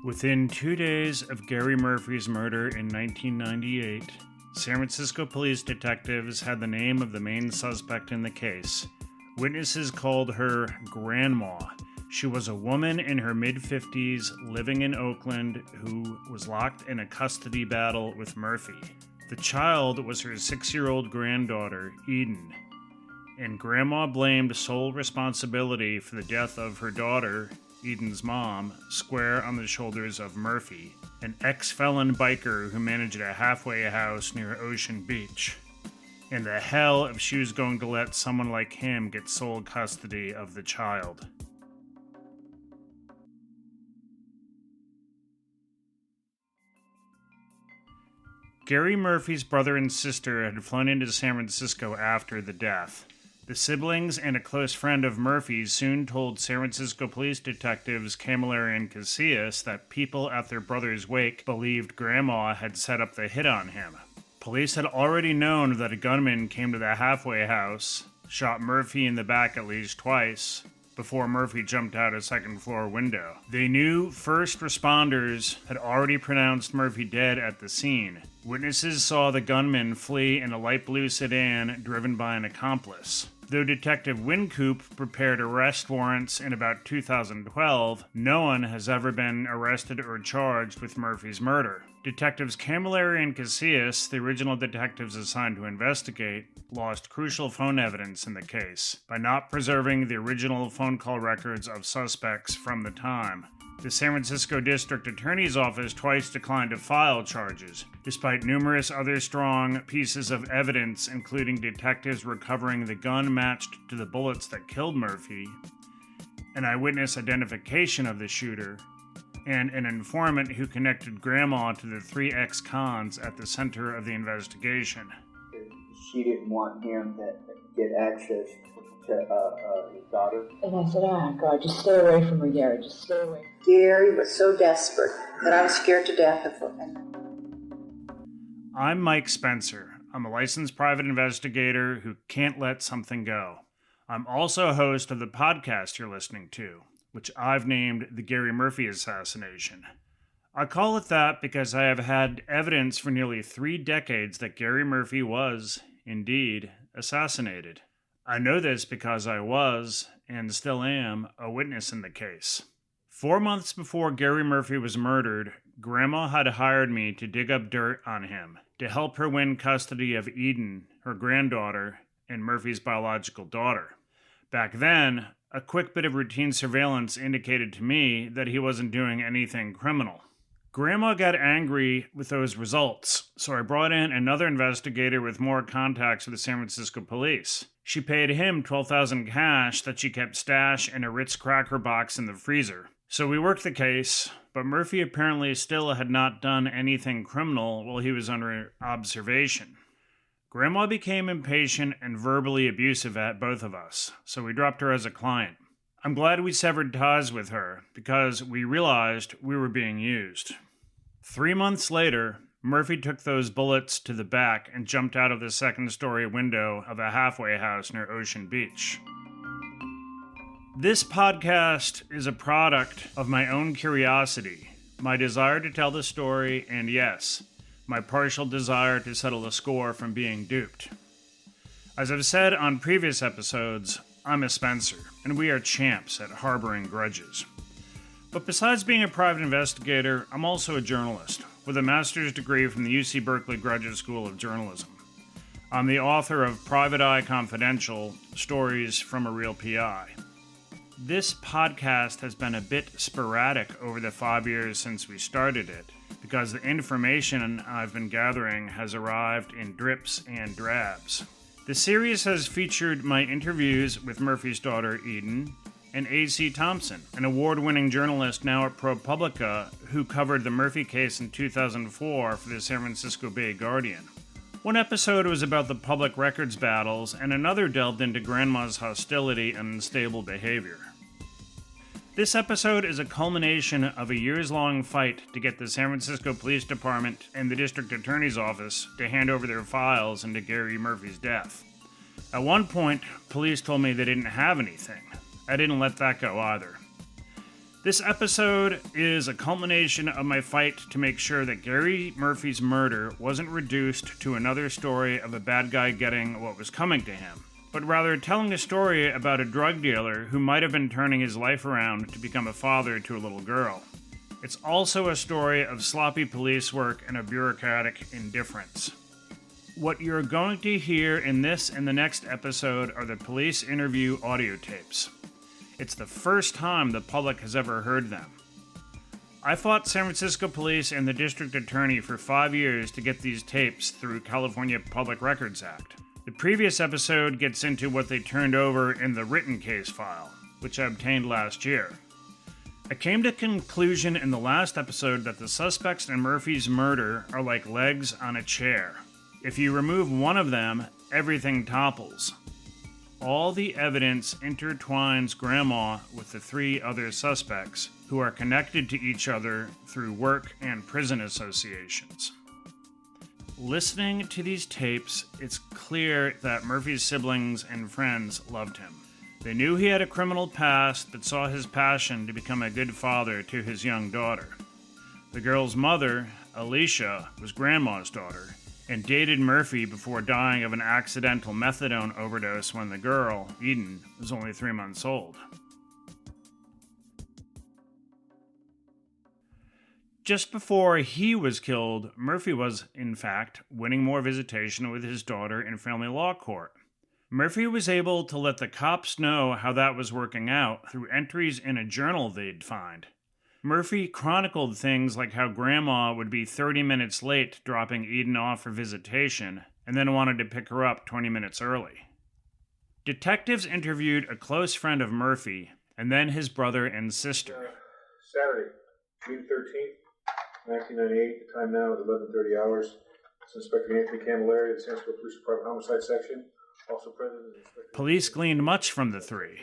Within 2 days of Gary Murphy's murder in 1998, San Francisco police detectives had the name of the main suspect in the case. Witnesses called her Grandma. She was a woman in her mid-50s living in Oakland who was locked in a custody battle with Murphy. The child was her 6-year-old granddaughter, Eden, and Grandma blamed sole responsibility for the death of her daughter, Eden's mom, square on the shoulders of Murphy, an ex-felon biker who managed a halfway house near Ocean Beach. And the hell if she was going to let someone like him get sole custody of the child. Gary Murphy's brother and sister had flown into San Francisco after the death. The siblings and a close friend of Murphy's soon told San Francisco police detectives Camilleri and Casillas that people at their brother's wake believed Grandma had set up the hit on him. Police had already known that a gunman came to the halfway house, shot Murphy in the back at least twice, before Murphy jumped out a second-floor window. They knew first responders had already pronounced Murphy dead at the scene. Witnesses saw the gunman flee in a light blue sedan driven by an accomplice. Though Detective Wincoop prepared arrest warrants in about 2012, no one has ever been arrested or charged with Murphy's murder. Detectives Camilleri and Casillas, the original detectives assigned to investigate, lost crucial phone evidence in the case by not preserving the original phone call records of suspects from the time. The San Francisco District Attorney's Office twice declined to file charges, despite numerous other strong pieces of evidence, including detectives recovering the gun matched to the bullets that killed Murphy, an eyewitness identification of the shooter, and an informant who connected Grandma to the 3 ex-cons at the center of the investigation. She didn't want him to get access to his daughter. And I said, oh God, just stay away from her, Gary, just stay away. Gary was so desperate that I was scared to death of him. I'm Mike Spencer. I'm a licensed private investigator who can't let something go. I'm also a host of the podcast you're listening to, which I've named The Gary Murphy Assassination. I call it that because I have had evidence for nearly 3 decades that Gary Murphy was, indeed, assassinated. I know this because I was, and still am, a witness in the case. 4 months before Gary Murphy was murdered, Grandma had hired me to dig up dirt on him, to help her win custody of Eden, her granddaughter, and Murphy's biological daughter. Back then, a quick bit of routine surveillance indicated to me that he wasn't doing anything criminal. Grandma got angry with those results, so I brought in another investigator with more contacts with the San Francisco police. She paid him $12,000 cash that she kept stashed in a Ritz cracker box in the freezer. So we worked the case, but Murphy apparently still had not done anything criminal while he was under observation. Grandma became impatient and verbally abusive at both of us, so we dropped her as a client. I'm glad we severed ties with her, because we realized we were being used. 3 months later, Murphy took those bullets to the back and jumped out of the second-story window of a halfway house near Ocean Beach. This podcast is a product of my own curiosity, my desire to tell the story, and yes, my partial desire to settle the score from being duped. As I've said on previous episodes, I'm a Spencer, and we are champs at harboring grudges. But besides being a private investigator, I'm also a journalist, with a master's degree from the UC Berkeley Graduate School of Journalism. I'm the author of Private Eye Confidential, Stories from a Real PI. This podcast has been a bit sporadic over the 5 years since we started it, because the information I've been gathering has arrived in drips and drabs. The series has featured my interviews with Murphy's daughter, Eden, and A.C. Thompson, an award-winning journalist now at ProPublica who covered the Murphy case in 2004 for the San Francisco Bay Guardian. One episode was about the public records battles, and another delved into Grandma's hostility and unstable behavior. This episode is a culmination of a years-long fight to get the San Francisco Police Department and the District Attorney's Office to hand over their files into Gary Murphy's death. At one point, police told me they didn't have anything. I didn't let that go either. This episode is a culmination of my fight to make sure that Gary Murphy's murder wasn't reduced to another story of a bad guy getting what was coming to him, but rather telling a story about a drug dealer who might have been turning his life around to become a father to a little girl. It's also a story of sloppy police work and a bureaucratic indifference. What you're going to hear in this and the next episode are the police interview audio tapes. It's the first time the public has ever heard them. I fought San Francisco police and the district attorney for 5 years to get these tapes through California Public Records Act. The previous episode gets into what they turned over in the written case file, which I obtained last year. I came to the conclusion in the last episode that the suspects in Murphy's murder are like legs on a chair. If you remove one of them, everything topples. All the evidence intertwines Grandma with the three other suspects, who are connected to each other through work and prison associations. Listening to these tapes, it's clear that Murphy's siblings and friends loved him. They knew he had a criminal past, but saw his passion to become a good father to his young daughter. The girl's mother, Alicia, was Grandma's daughter, and dated Murphy before dying of an accidental methadone overdose when the girl, Eden, was only 3 months old. Just before he was killed, Murphy was, in fact, winning more visitation with his daughter in family law court. Murphy was able to let the cops know how that was working out through entries in a journal they'd find. Murphy chronicled things like how Grandma would be 30 minutes late dropping Eden off for visitation, and then wanted to pick her up 20 minutes early. Detectives interviewed a close friend of Murphy, and then his brother and sister. Saturday, June 13th, 1998. The time now is 11:30 hours. It's Inspector Anthony Camilleri, the San Francisco Police Department Homicide Section. Also present is Inspector... Police gleaned much from the three.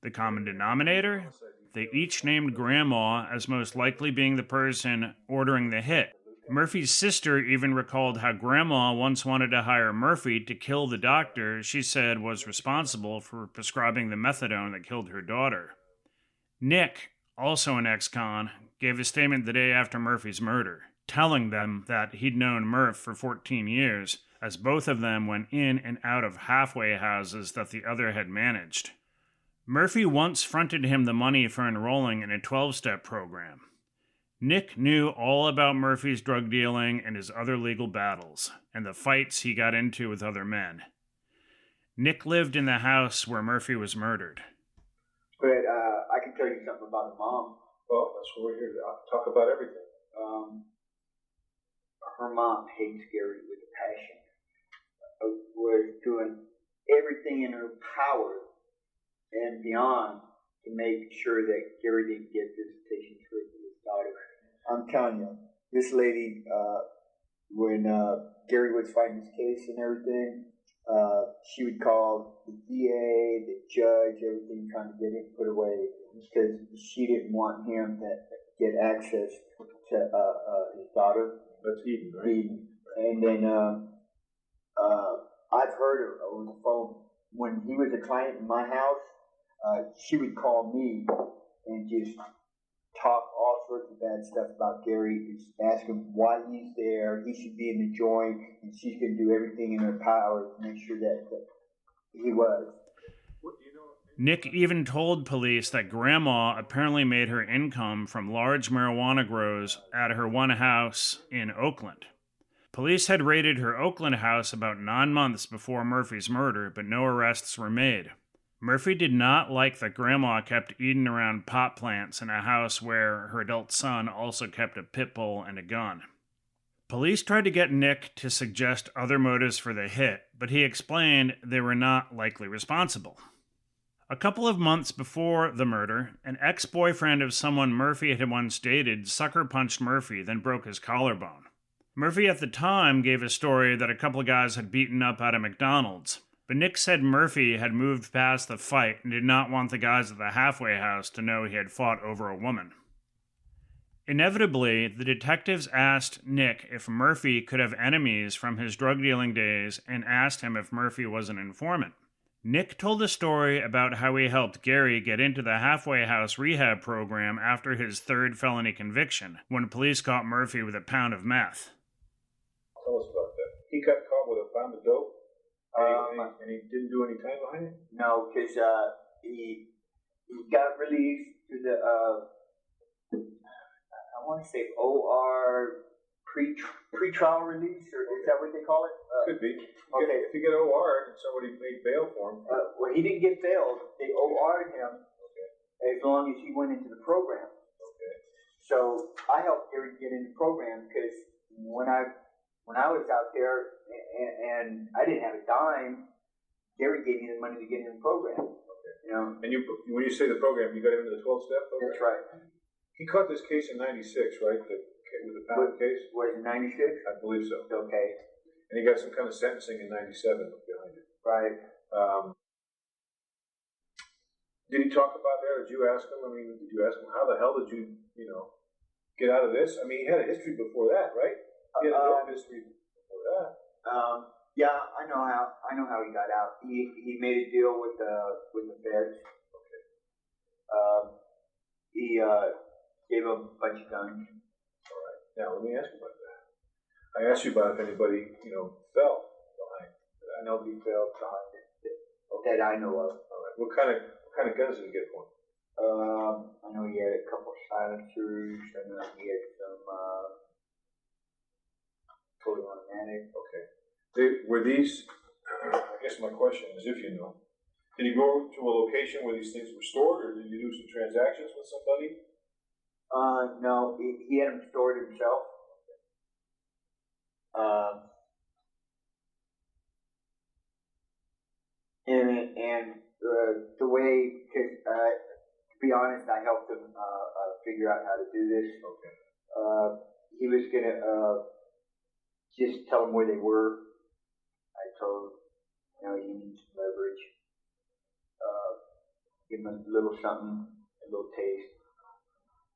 The common denominator? They each named Grandma as most likely being the person ordering the hit. Murphy's sister even recalled how Grandma once wanted to hire Murphy to kill the doctor she said was responsible for prescribing the methadone that killed her daughter. Nick, also an ex-con, gave a statement the day after Murphy's murder, telling them that he'd known Murph for 14 years, as both of them went in and out of halfway houses that the other had managed. Murphy once fronted him the money for enrolling in a 12-step program. Nick knew all about Murphy's drug dealing and his other legal battles, and the fights he got into with other men. Nick lived in the house where Murphy was murdered. But I can tell you something about her mom. Well, that's what we're here to talk about everything. Her mom hates Gary with a passion. Was doing everything in her power and beyond to make sure that Gary didn't get visitation to his daughter. I'm telling you, this lady, when Gary was fighting his case and everything, she would call the DA, the judge, everything, trying to get him put away because she didn't want him to get access to his daughter. That's Eden, right? Eden. And then I've heard her over the phone. When he was a client in my house, she would call me and just talk all sorts of bad stuff about Gary, just ask him why he's there, he should be in the joint, and she's going to do everything in her power to make sure that he was. Nick even told police that Grandma apparently made her income from large marijuana grows at her one house in Oakland. Police had raided her Oakland house about 9 months before Murphy's murder, but no arrests were made. Murphy did not like that Grandma kept Eden around pot plants in a house where her adult son also kept a pit bull and a gun. Police tried to get Nick to suggest other motives for the hit, but he explained they were not likely responsible. A couple of months before the murder, an ex-boyfriend of someone Murphy had once dated sucker-punched Murphy, then broke his collarbone. Murphy at the time gave a story that a couple of guys had beaten up at a McDonald's, but Nick said Murphy had moved past the fight and did not want the guys at the halfway house to know he had fought over a woman. Inevitably, the detectives asked Nick if Murphy could have enemies from his drug dealing days and asked him if Murphy was an informant. Nick told a story about how he helped Gary get into the halfway house rehab program after his third felony conviction, when police caught Murphy with a pound of meth. Tell us about that. He got caught with a pound of dope, and he didn't do any time behind it? No, because he got released to the, I want to say OR pre-trial release, or is that what they call it? Could be. Okay. If you get OR and somebody made bail for him. Well, he didn't get bailed. They OR'd him as long as he went into the program. Okay. So I helped Gary get in the program because when I was out there and I didn't have a dime, Gary gave me the money to get in the program. Okay. You know. And when you say the program, you got him into the 12-step program? That's right. He caught this case in '96, right? With the pound case? Was it '96? I believe so. Okay. And he got some kind of sentencing in '97 behind it. Right. Did he talk about that? Did you ask him? I mean, did you ask him how the hell did you get out of this? I mean, he had a history before that, right? He had a dope history before that. Yeah, I know how he got out. He made a deal with the feds. Okay. He gave him a bunch of guns. All right. Now let me ask you about that. I asked you about if anybody fell behind. I know he fell behind it. That I know of. All right. What kind of guns did he get for him? I know he had a couple of silencers. I know he had some fully automatic. Okay. Were these? I guess my question is, if you know, did he go to a location where these things were stored, or did he do some transactions with somebody? No, he had them stored himself. And the way, cause, to be honest, I helped him figure out how to do this. Okay. He was gonna just tell them where they were. I told him, he needs some leverage. Give him a little something, a little taste,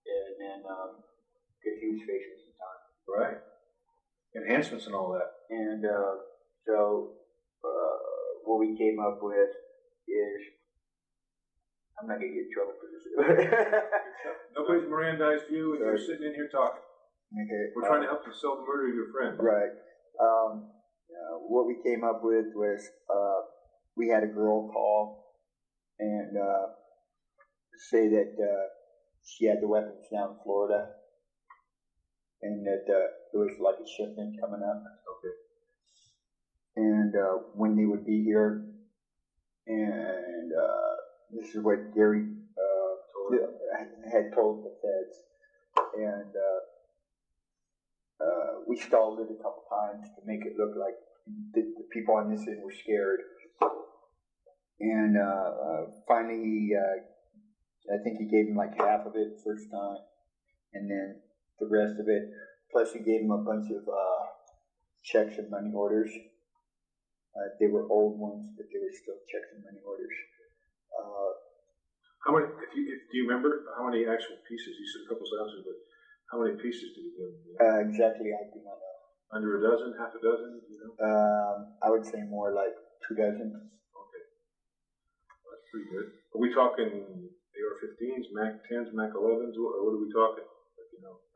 and then because he was facing some time. Right. Enhancements and all that. And so what we came up with is, I'm not gonna get in trouble for this. Nobody's Mirandized you, and you're sitting in here talking. Okay. We're trying to help you solve the murder of your friend. Right. What we came up with was we had a girl call and say that she had the weapons down in Florida, and that there was like a shipment coming up. Okay. And when they would be here, and this is what Gary had told the feds, and we stalled it a couple times to make it look like the people on this end were scared. And finally, I think he gave him like half of it the first time, and then the rest of it. Plus, he gave him a bunch of checks and money orders. They were old ones, but they were still checks and money orders. How many? Do you remember how many actual pieces? You said a couple ounces, but how many pieces did he give him? Exactly, I do not know. Under a dozen, half a dozen, I would say more like 2 dozen. Okay, that's pretty good. Are we talking AR-15s, Mac 10s, Mac 11s, or what are we talking?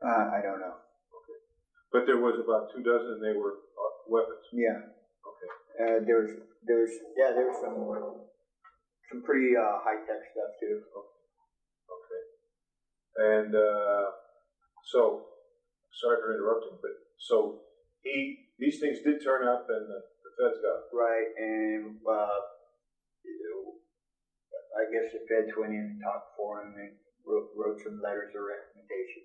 I don't know. Okay, but there was about 2 dozen, and they were weapons. Yeah. Okay. There was some pretty high tech stuff too. Okay. And so, sorry for interrupting, but so these things did turn up, and the feds got them. Right, and I guess the feds went in and talked for him and wrote some letters of recommendation.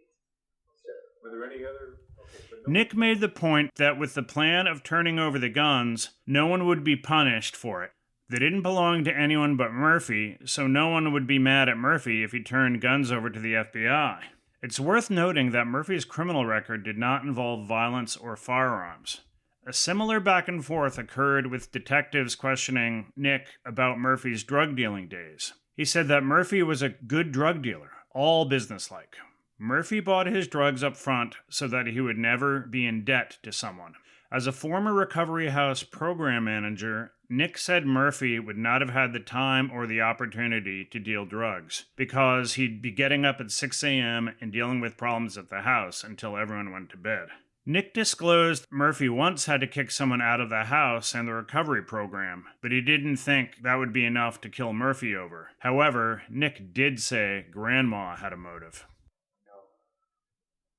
So, were there any other? Okay, Nick made the point that with the plan of turning over the guns, no one would be punished for it. They didn't belong to anyone but Murphy, so no one would be mad at Murphy if he turned guns over to the FBI. It's worth noting that Murphy's criminal record did not involve violence or firearms. A similar back and forth occurred with detectives questioning Nick about Murphy's drug dealing days. He said that Murphy was a good drug dealer, all businesslike. Murphy bought his drugs up front so that he would never be in debt to someone. As a former recovery house program manager, Nick said Murphy would not have had the time or the opportunity to deal drugs because he'd be getting up at 6 a.m. and dealing with problems at the house until everyone went to bed. Nick disclosed Murphy once had to kick someone out of the house and the recovery program, but he didn't think that would be enough to kill Murphy over. However, Nick did say Grandma had a motive.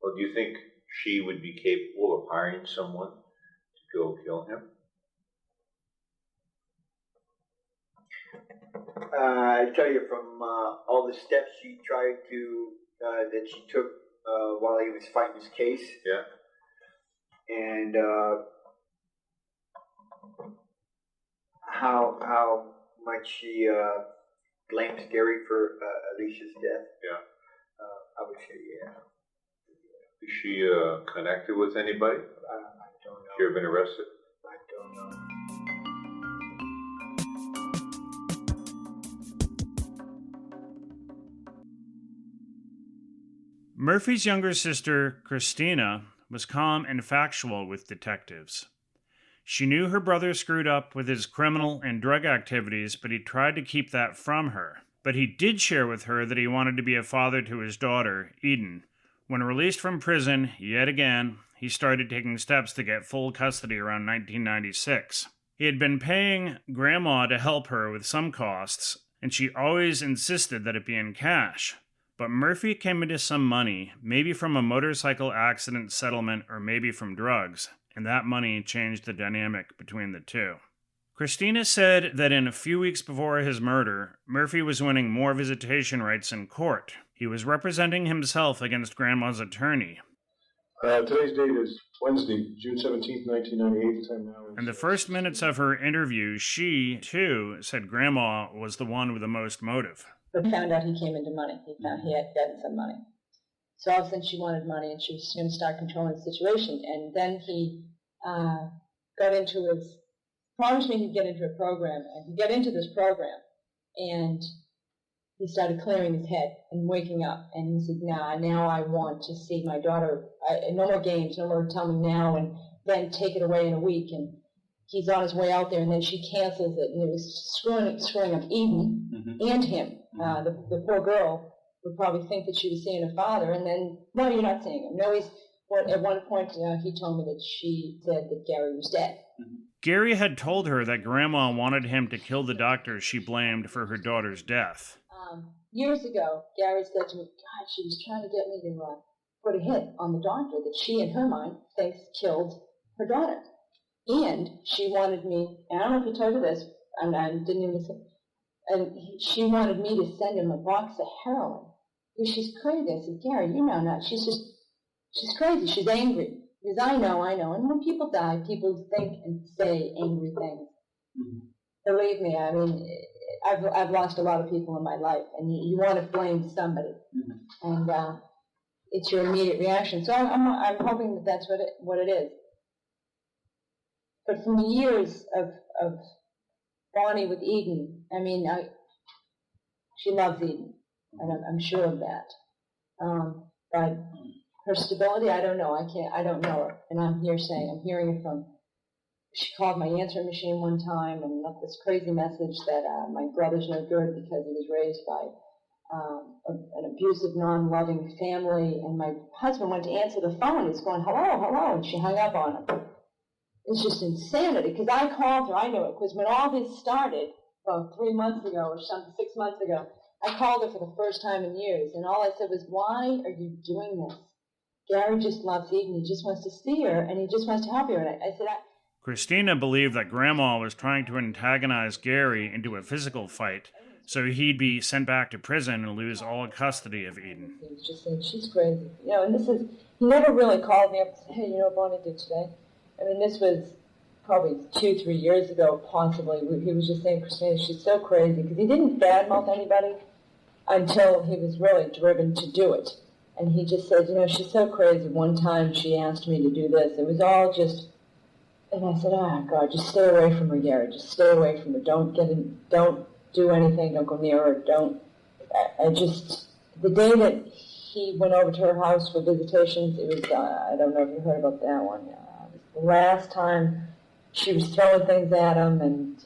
Well, do you think she would be capable of hiring someone to go kill him? I tell you, from all the steps she tried to, that she took while he was fighting his case. Yeah. And how much she blames Gary for Alicia's death. Yeah. I would say, yeah. Is she connected with anybody? I don't know. She ever been arrested? I don't know. Murphy's younger sister, Christina, was calm and factual with detectives. She knew her brother screwed up with his criminal and drug activities, but he tried to keep that from her. But he did share with her that he wanted to be a father to his daughter, Eden. When released from prison, yet again, he started taking steps to get full custody around 1996. He had been paying Grandma to help her with some costs, and she always insisted that it be in cash. But Murphy came into some money, maybe from a motorcycle accident settlement or maybe from drugs, and that money changed the dynamic between the two. Christina said that in a few weeks before his murder, Murphy was winning more visitation rights in court. He was representing himself against Grandma's attorney. Today's date is Wednesday, June 17th, 1998. The time now is... In the first minutes of her interview, she, too, said Grandma was the one with the most motive. But found out he came into money. He found he had gotten some money. So all of a sudden she wanted money and she was going to start controlling the situation. And then he got into his, promised me he'd get into a program. And he got into this program and he started clearing his head and waking up. And he said, now I want to see my daughter. No more games, no more tell me now and then take it away in a week. And he's on his way out there and then she cancels it. And it was screwing up Eden and him. The poor girl would probably think that she was seeing her father, and then, no, you're not seeing him. No, at one point, he told me that she said that Gary was dead. Gary had told her that Grandma wanted him to kill the doctor she blamed for her daughter's death. Years ago, Gary said to me, God, she was trying to get me to put a hit on the doctor that she, in her mind, thinks killed her daughter. And she wanted me, and I don't know if he told her this, and I didn't even say, and she wanted me to send him a box of heroin. She's crazy. I said, Gary, you know not. She's crazy. She's angry. Because I know. And when people die, people think and say angry things. Mm-hmm. Believe me, I mean, I've lost a lot of people in my life, and you want to blame somebody. Mm-hmm. And it's your immediate reaction. So I'm hoping that that's what it is. But from the years of Bonnie with Eden, I mean, she loves Eden, and I'm sure of that. But her stability, I don't know. I don't know her, and I'm hearing it from. She called my answering machine one time and left this crazy message that my brother's no good because he was raised by an abusive, non-loving family, and my husband went to answer the phone. He's going, hello, hello, and she hung up on him. It's just insanity, because I called her, I knew it, because when all this started, about 3 months ago or something, 6 months ago, I called her for the first time in years, and all I said was, why are you doing this? Gary just loves Eden, he just wants to see her, and he just wants to help her, and I said, Christina believed that Grandma was trying to antagonize Gary into a physical fight, so he'd be sent back to prison and lose all custody of Eden. He was just saying, she's crazy. And he never really called me up and said, hey, you know what Bonnie did today? I mean, this was probably 2-3 years ago, possibly. He was just saying, Christina, she's so crazy, because he didn't badmouth anybody until he was really driven to do it. And he just said, she's so crazy. One time she asked me to do this. It was all just, and I said, oh, God, just stay away from her, Gary. Just stay away from her. Don't do anything. Don't go near her. The day that he went over to her house for visitations, it was, I don't know if you heard about that one. The last time she was throwing things at him, and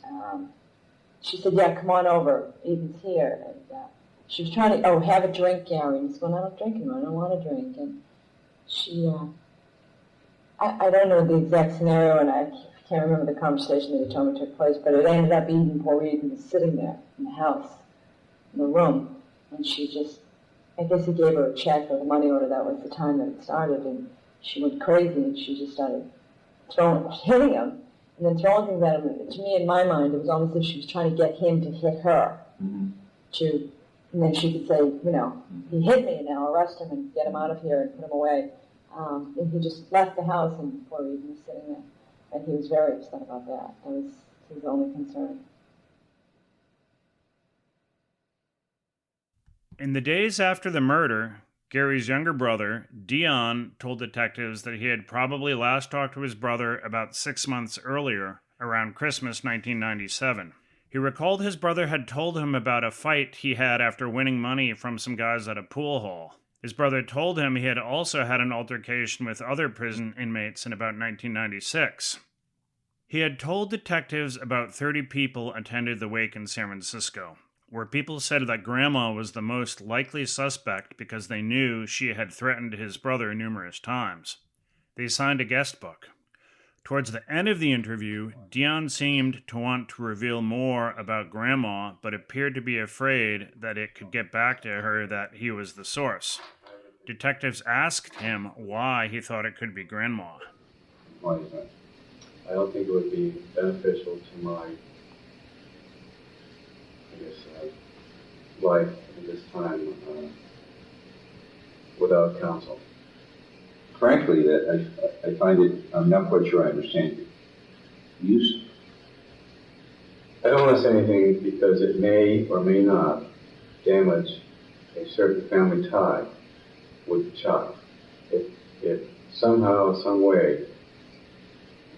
she said, yeah, come on over, Ethan's here. And she was trying to, have a drink, Gary. And he said, well, I don't drink anymore, I don't want a drink. And she, I don't know the exact scenario, and I can't remember the conversation that he told me took place, but it ended up being poor Ethan was sitting there in the house, in the room, and she just, I guess he gave her a check or the money order. That was the time that it started, and she went crazy, and she just started hitting him, and then throwing things at him. To me, in my mind, it was almost as if she was trying to get him to hit her, and then she could say, he hit me, and now arrest him and get him out of here and put him away. And he just left the house, and poor Ethan was sitting there, and he was very upset about that. That was his only concern. In the days after the murder, Gary's younger brother, Dion, told detectives that he had probably last talked to his brother about 6 months earlier, around Christmas 1997. He recalled his brother had told him about a fight he had after winning money from some guys at a pool hall. His brother told him he had also had an altercation with other prison inmates in about 1996. He had told detectives about 30 people attended the wake in San Francisco, where people said that Grandma was the most likely suspect because they knew she had threatened his brother numerous times. They signed a guest book. Towards the end of the interview, Dion seemed to want to reveal more about Grandma, but appeared to be afraid that it could get back to her that he was the source. Detectives asked him why he thought it could be Grandma. Why is that? I don't think it would be beneficial to my, life at this time without counsel. Frankly, that I find it, I'm not quite sure I understand you. I don't want to say anything because it may or may not damage a certain family tie with the child. If somehow, some way,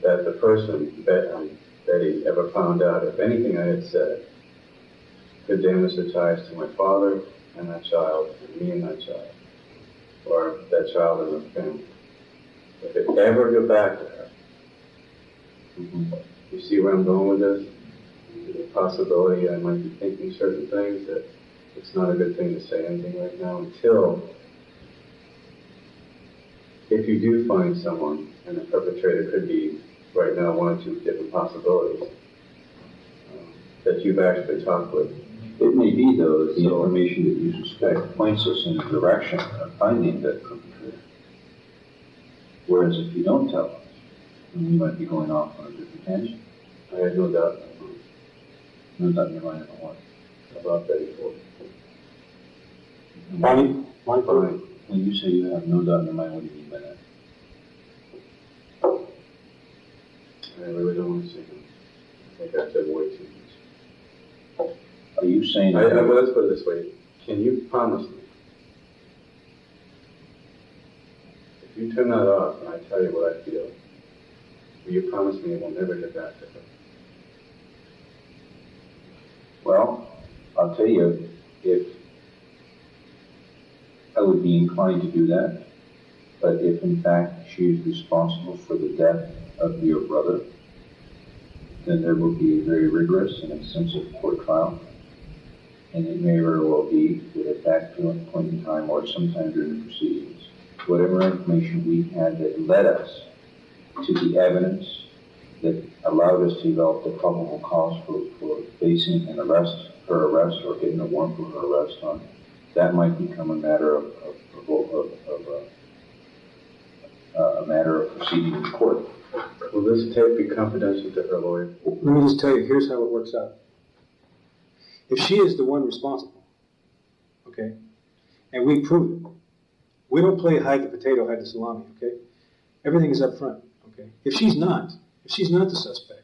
that the person, Betty, ever found out if anything I had said could damage the ties to my father and that child, and me and that child, or that child and the family. If it ever got back to her, you see where I'm going with this? The possibility I might be thinking certain things that it's not a good thing to say anything right now until, if you do find someone, and the perpetrator could be right now one or two different possibilities that you've actually talked with. It may be, though, that the information that you suspect points us in the direction of finding that perpetrator. Whereas if you don't tell us, then we might be going off on a different tangent. I had no doubt. No doubt in your mind about what? About Betty Ford. Bonnie, when you say you have no doubt in your mind, what do you mean by that? I really don't want to say that. I think I said way too much. Are you saying that? Well, let's put it this way. Can you promise me, if you turn that off and I tell you what I feel, will you promise me it will never get back to her? Well, I'll tell you, if I would be inclined to do that, but if in fact she is responsible for the death of your brother, then there will be a very rigorous and extensive court trial, and it may very well be that at that point in time or sometime during the proceedings, whatever information we had that led us to the evidence that allowed us to develop the probable cause for facing an arrest, her arrest, or getting a warrant for her arrest on, that might become a matter of proceeding in court. Will this tape be confidential to her lawyer? Let me just tell you, here's how it works out. If she is the one responsible, okay, and we prove it, we don't play hide the potato, hide the salami, okay? Everything is up front, okay? If she's not the suspect,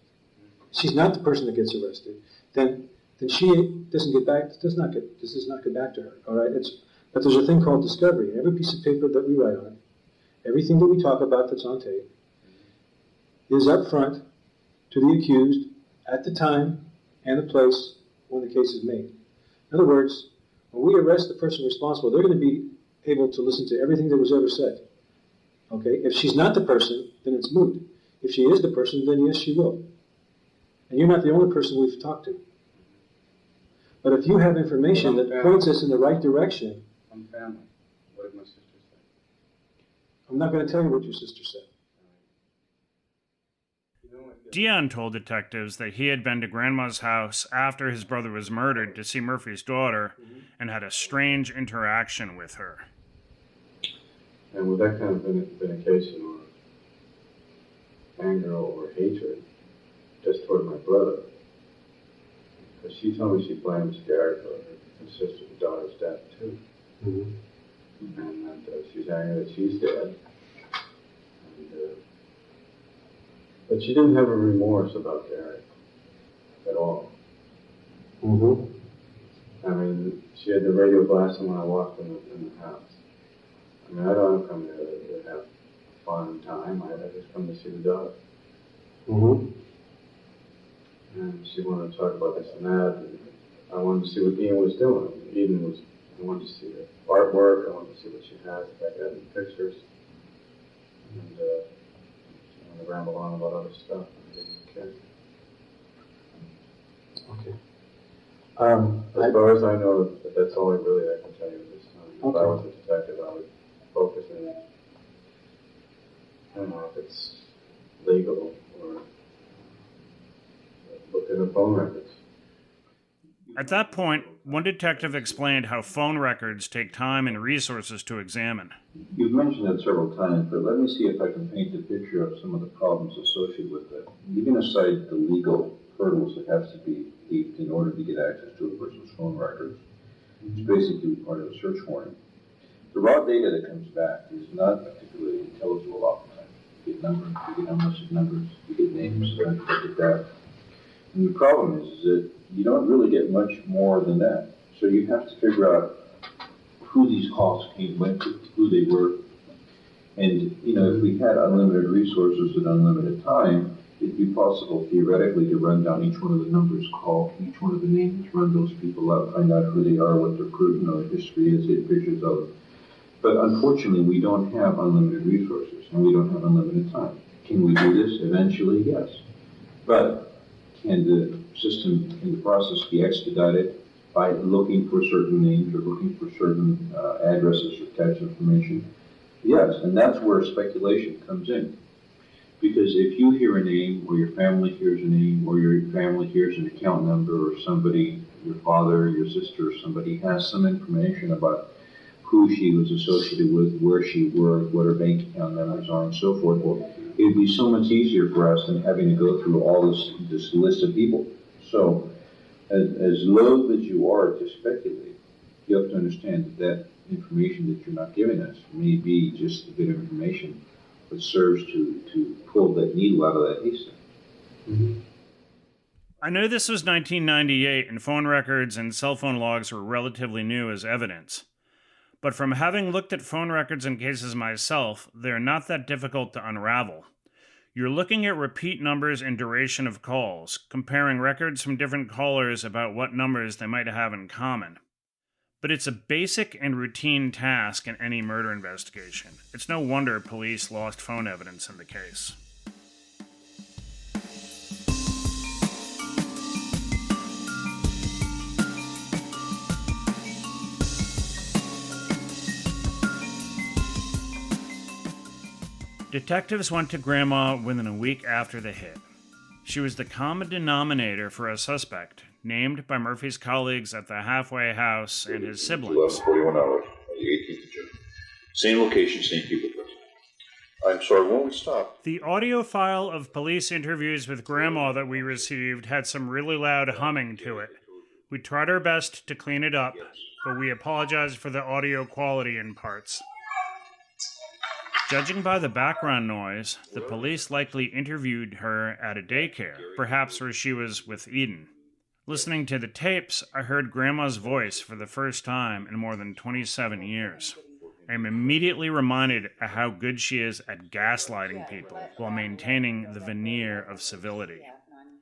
if she's not the person that gets arrested, then she doesn't get back, this does not get back to her, all right? But there's a thing called discovery. Every piece of paper that we write on, everything that we talk about that's on tape, is up front to the accused at the time and the place when the case is made. In other words, when we arrest the person responsible, they're going to be able to listen to everything that was ever said. Okay? If she's not the person, then it's moot. If she is the person, then yes, she will. And you're not the only person we've talked to. But if you have information that points us in the right direction... I'm family. What did my sister say? I'm not going to tell you what your sister said. Dion told detectives that he had been to Grandma's house after his brother was murdered to see Murphy's daughter and had a strange interaction with her. And would that kind of been a case of anger or hatred just toward my brother? Because she told me she blames Gary for her sister's daughter's death too. Mm-hmm. And that she's angry that she's dead. But she didn't have a remorse about Gary at all. Mm-hmm. I mean, she had the radio blasting when I walked in the house. I mean, I don't come there to have a fun time. I just come to see the daughter. Mm-hmm. And she wanted to talk about this and that. And I wanted to see what Ian was doing. I wanted to see her artwork. I wanted to see what she had, if I got any pictures. And she wanted to ramble on about other stuff. I didn't care. Okay. As far as I know, that's all I can tell you at this time. If I Okay. was a detective, I would focus on, I don't know if it's legal or look at the phone records. At that point, one detective explained how phone records take time and resources to examine. You've mentioned it several times, but let me see if I can paint a picture of some of the problems associated with it. Leaving aside the legal hurdles that have to be leaped in order to get access to a person's phone records, it's basically part of a search warrant. The raw data that comes back is not particularly intelligible oftentimes. You get numbers, you get unlisted numbers, you get names, you get that. And the problem is that you don't really get much more than that. So you have to figure out who these calls came, who they were. And, if we had unlimited resources and unlimited time, it'd be possible theoretically to run down each one of the numbers, call each one of the names, run those people out, find out who they are, what their history is, take pictures of them. But unfortunately, we don't have unlimited resources and we don't have unlimited time. Can we do this? Eventually, yes. But can the system in the process be expedited by looking for certain names or looking for certain addresses or types of information? Yes, and that's where speculation comes in. Because if you hear a name, or your family hears a name, or your family hears an account number, or somebody, your father, your sister, or somebody has some information about who she was associated with, where she worked, what her bank account numbers are, and so forth, well, it would be so much easier for us than having to go through all this list of people. So, as loath as you are to speculate, you have to understand that information that you're not giving us may be just a bit of information that serves to pull that needle out of that haystack. Mm-hmm. I know this was 1998 and phone records and cell phone logs were relatively new as evidence. But from having looked at phone records and cases myself, they're not that difficult to unravel. You're looking at repeat numbers and duration of calls, comparing records from different callers about what numbers they might have in common. But it's a basic and routine task in any murder investigation. It's no wonder police lost phone evidence in the case. Detectives went to Grandma within a week after the hit. She was the common denominator for a suspect, named by Murphy's colleagues at the halfway house and his siblings. 11:41 hours, the 18th of June. Same location, same people present. I'm sorry, when we stopped. The audio file of police interviews with Grandma that we received had some really loud humming to it. We tried our best to clean it up, but we apologize for the audio quality in parts. Judging by the background noise, the police likely interviewed her at a daycare, perhaps where she was with Eden. Listening to the tapes, I heard Grandma's voice for the first time in more than 27 years. I am immediately reminded of how good she is at gaslighting people while maintaining the veneer of civility.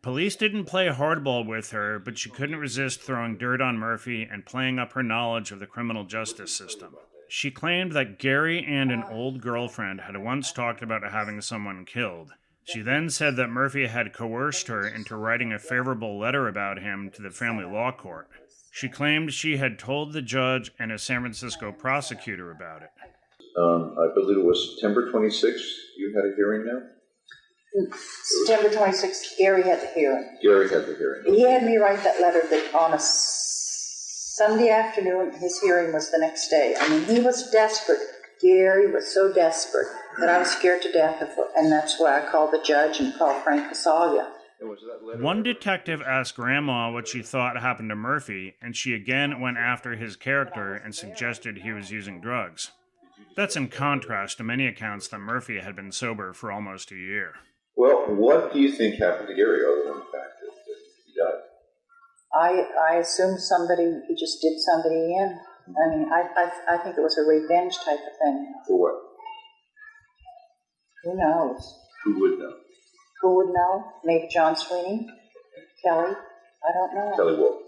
Police didn't play hardball with her, but she couldn't resist throwing dirt on Murphy and playing up her knowledge of the criminal justice system. She claimed that Gary and an old girlfriend had once talked about having someone killed. She then said that Murphy had coerced her into writing a favorable letter about him to the family law court. She claimed she had told the judge and a San Francisco prosecutor about it. I believe it was September 26th. You had a hearing now? September 26th, Gary had the hearing. Gary had the hearing. He had me write that letter that on a Sunday afternoon, his hearing was the next day. I mean, he was desperate. Gary was so desperate that I was scared to death of it, and that's why I called the judge and called Frank Casaglia. One detective asked Grandma what she thought happened to Murphy, and she again went after his character and suggested he was using drugs. That's in contrast to many accounts that Murphy had been sober for almost a year. Well, what do you think happened to Gary other than the fact that he died? I assumed he just did somebody in. I mean, I think it was a revenge type of thing. For what? Who knows? Who would know? Who would know? Maybe John Sweeney? Kelly? I don't know. Kelly Wolf.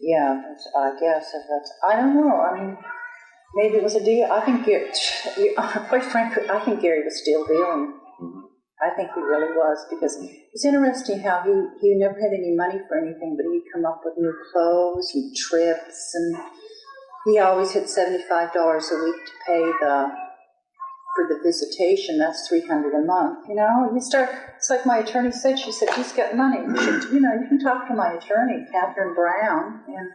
Yeah, I guess if that's... I don't know. I mean, maybe it was a deal. I think, quite frankly, I think Gary was still dealing. Mm-hmm. I think he really was, because it's interesting how he never had any money for anything, but he'd come up with new clothes and trips, and he always had $75 a week to pay for the visitation. That's $300 a month. You know, it's like my attorney said. She said, he's got money. You can talk to my attorney, Catherine Brown, and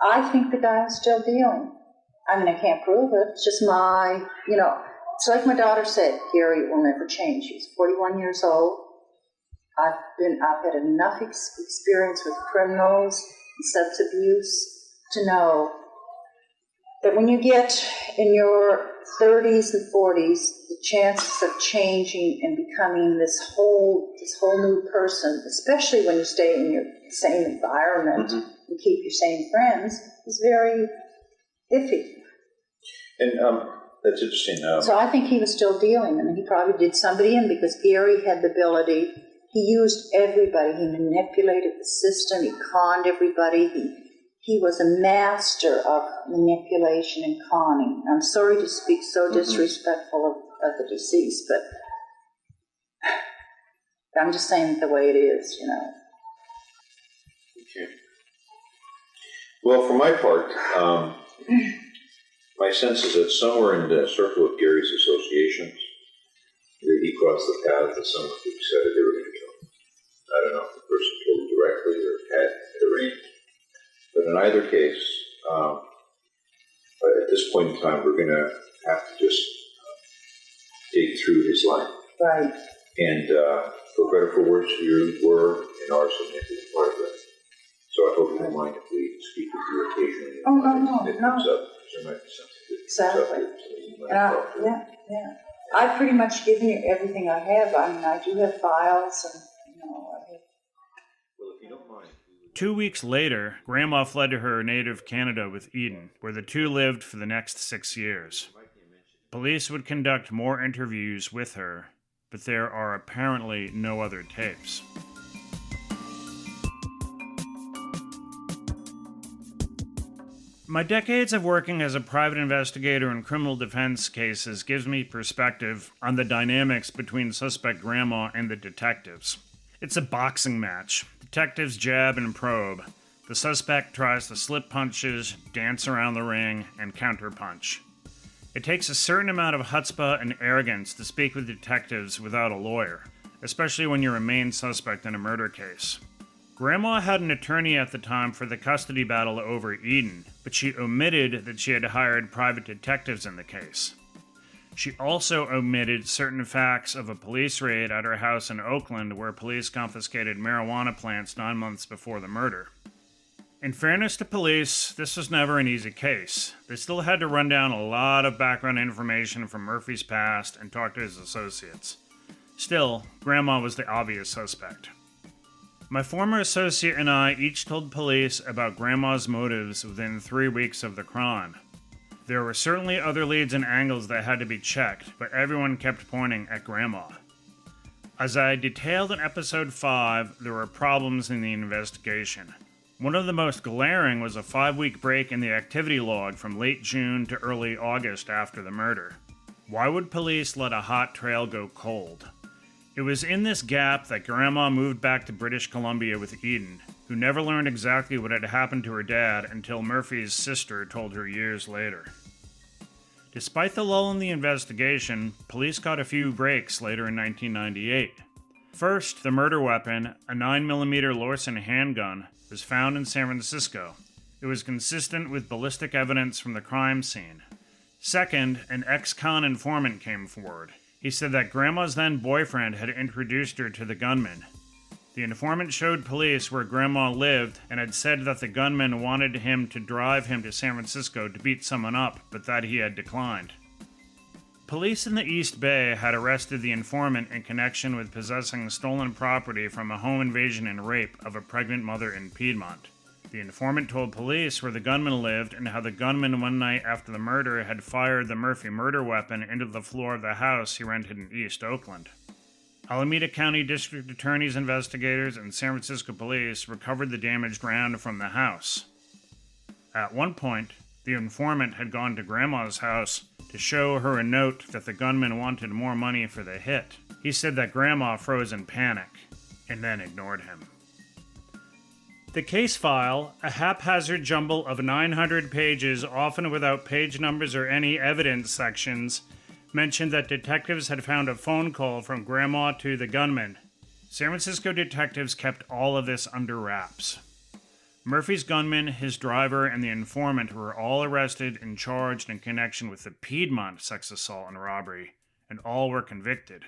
I think the guy is still dealing. I mean, I can't prove it. It's just it's like my daughter said, Gary will never change. He's 41 years old. I've had enough experience with criminals and substance abuse to know that when you get in your 30s and 40s, the chances of changing and becoming this whole new person, especially when you stay in your same environment and keep your same friends, is very iffy. And that's interesting. So I think he was still dealing. I mean, he probably did somebody in because Gary had the ability. He used everybody. He manipulated the system. He conned everybody. He was a master of manipulation and conning. I'm sorry to speak so disrespectful of the deceased, but I'm just saying it the way it is, you know. Okay. Well, for my part, my sense is that somewhere in the circle of Gary's associations, that he crossed the path of someone who decided they were going to kill him. I don't know if the person killed him directly or had arranged. But in either case, at this point in time, we're going to have to just dig through his life. Right. And for better or for worse, you were and are a significant part of that. So I hope you don't mind if we speak with you occasionally. Oh, no. There might be something that Exactly. comes up that you might talk to. Yeah. I've pretty much given you everything I have. I mean, I do have files, and Well, if you don't mind. 2 weeks later, Grandma fled to her native Canada with Eden, where the two lived for the next 6 years. Police would conduct more interviews with her, but there are apparently no other tapes. My decades of working as a private investigator in criminal defense cases gives me perspective on the dynamics between suspect Grandma and the detectives. It's a boxing match. Detectives jab and probe. The suspect tries to slip punches, dance around the ring, and counterpunch. It takes a certain amount of chutzpah and arrogance to speak with detectives without a lawyer, especially when you're a main suspect in a murder case. Grandma had an attorney at the time for the custody battle over Eden, but she omitted that she had hired private detectives in the case. She also omitted certain facts of a police raid at her house in Oakland where police confiscated marijuana plants 9 months before the murder. In fairness to police, this was never an easy case. They still had to run down a lot of background information from Murphy's past and talk to his associates. Still, Grandma was the obvious suspect. My former associate and I each told police about Grandma's motives within 3 weeks of the crime. There were certainly other leads and angles that had to be checked, but everyone kept pointing at Grandma. As I detailed in episode 5, there were problems in the investigation. One of the most glaring was a 5-week break in the activity log from late June to early August after the murder. Why would police let a hot trail go cold? It was in this gap that Grandma moved back to British Columbia with Eden, who never learned exactly what had happened to her dad until Murphy's sister told her years later. Despite the lull in the investigation, police got a few breaks later in 1998. First, the murder weapon, a 9mm Lorson handgun, was found in San Francisco. It was consistent with ballistic evidence from the crime scene. Second, an ex-con informant came forward. He said that Grandma's then boyfriend had introduced her to the gunman. The informant showed police where Grandma lived and had said that the gunman wanted him to drive him to San Francisco to beat someone up, but that he had declined. Police in the East Bay had arrested the informant in connection with possessing stolen property from a home invasion and rape of a pregnant mother in Piedmont. The informant told police where the gunman lived and how the gunman one night after the murder had fired the Murphy murder weapon into the floor of the house he rented in East Oakland. Alameda County District Attorney's investigators and San Francisco police recovered the damaged round from the house. At one point, the informant had gone to Grandma's house to show her a note that the gunman wanted more money for the hit. He said that Grandma froze in panic and then ignored him. The case file, a haphazard jumble of 900 pages, often without page numbers or any evidence sections, mentioned that detectives had found a phone call from Grandma to the gunman. San Francisco detectives kept all of this under wraps. Murphy's gunman, his driver, and the informant were all arrested and charged in connection with the Piedmont sex assault and robbery, and all were convicted.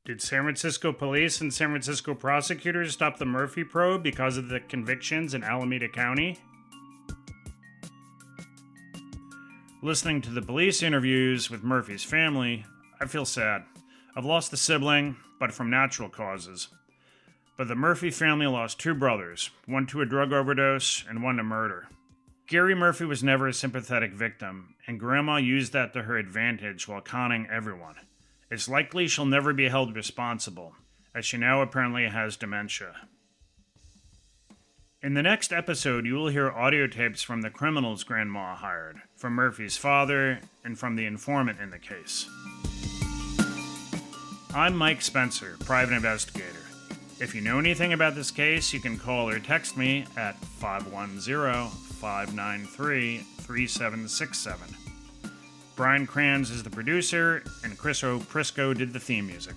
Did San Francisco police and San Francisco prosecutors stop the Murphy probe because of the convictions in Alameda County? Listening to the police interviews with Murphy's family, I feel sad. I've lost a sibling, but from natural causes. But the Murphy family lost 2 brothers, one to a drug overdose and one to murder. Gary Murphy was never a sympathetic victim, and Grandma used that to her advantage while conning everyone. It's likely she'll never be held responsible, as she now apparently has dementia. In the next episode, you will hear audio tapes from the criminals Grandma hired, from Murphy's father, and from the informant in the case. I'm Mike Spencer, private investigator. If you know anything about this case, you can call or text me at 510-593-3767. Brian Kranz is the producer, and Chris O'Prisco did the theme music.